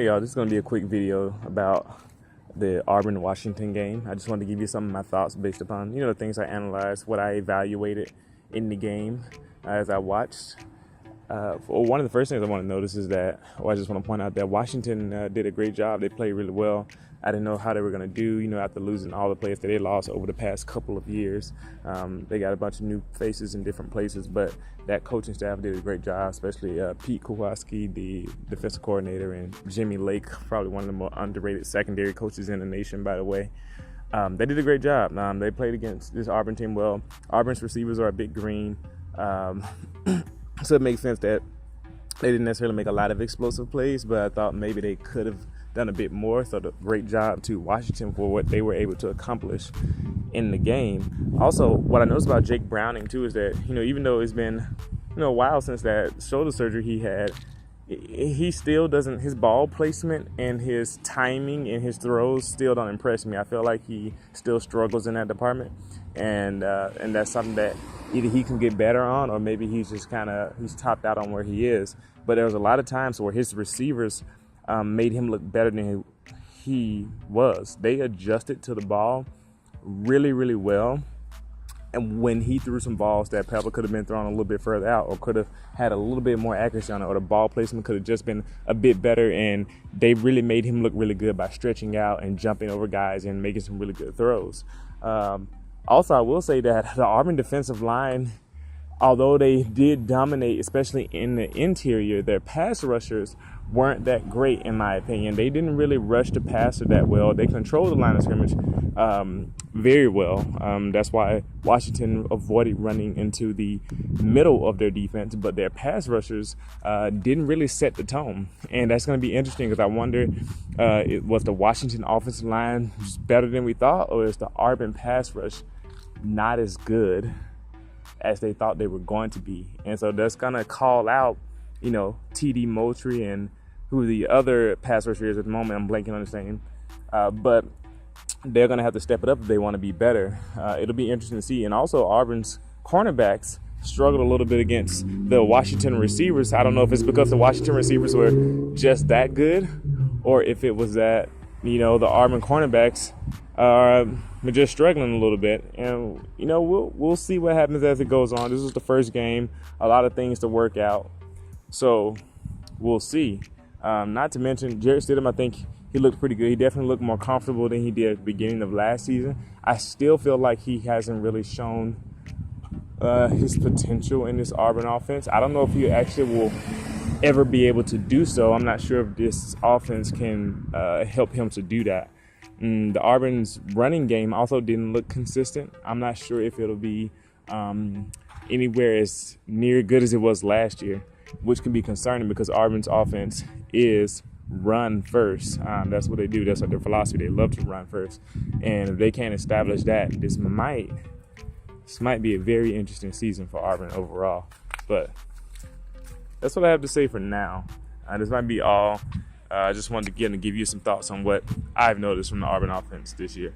Hey y'all, this is going to be a quick video about the Auburn-Washington game. I just wanted to give you some of my thoughts based upon, the things I analyzed, what I evaluated in the game as I watched. One of the first things I want to notice is that, I just want to point out that Washington did a great job. They played really well. I didn't know how they were going to do, after losing all the players that they lost over the past couple of years. They got a bunch of new faces in different places, but that coaching staff did a great job, especially Pete Kowalski, the defensive coordinator, and Jimmy Lake, probably one of the more underrated secondary coaches in the nation, by the way. They did a great job. They played against this Auburn team well. Auburn's receivers are a bit green. So it makes sense that they didn't necessarily make a lot of explosive plays, but I thought maybe they could have done a bit more. So great job to Washington for what they were able to accomplish in the game. Also, what I noticed about Jake Browning too is that, even though it's been, a while since that shoulder surgery he had, he still doesn't, his ball placement and his timing and his throws still don't impress me. I feel like he still struggles in that department. And that's something that either he can get better on, or maybe he's just he's topped out on where he is. But there was a lot of times where his receivers made him look better than he was. They adjusted to the ball really, really well. And when he threw some balls that probably could have been thrown a little bit further out, or could have had a little bit more accuracy on it, or the ball placement could have just been a bit better, and they really made him look really good by stretching out and jumping over guys and making some really good throws. Also, I will say that the Auburn defensive line, although they did dominate, especially in the interior, their pass rushers weren't that great, in my opinion. They didn't really rush the passer that well. They controlled the line of scrimmage very well. That's why Washington avoided running into the middle of their defense, but their pass rushers didn't really set the tone. And that's going to be interesting, because I wonder, was the Washington offensive line just better than we thought, or is the Auburn pass rush not as good as they thought they were going to be? And so that's going to call out, T.D. Moultrie and who the other pass rusher is at the moment. I'm blanking on his name. But they're going to have to step it up if they want to be better. It'll be interesting to see. And also, Auburn's cornerbacks struggled a little bit against the Washington receivers. I don't know if it's because the Washington receivers were just that good, or if it was that, the Auburn cornerbacks are just struggling a little bit. And, we'll see what happens as it goes on. This is the first game. A lot of things to work out. So we'll see. Not to mention, Jarrett Stidham, I think he looked pretty good. He definitely looked more comfortable than he did at the beginning of last season. I still feel like he hasn't really shown his potential in this Auburn offense. I don't know if he actually will ever be able to do so. I'm not sure if this offense can help him to do that. The Auburn's running game also didn't look consistent. I'm not sure if it'll be anywhere as near good as it was last year, which can be concerning because Auburn's offense is run first. That's what they do. That's what their philosophy. They love to run first. And if they can't establish that, this might be a very interesting season for Auburn overall. But that's what I have to say for now. This might be all. I just wanted to give you some thoughts on what I've noticed from the Auburn offense this year.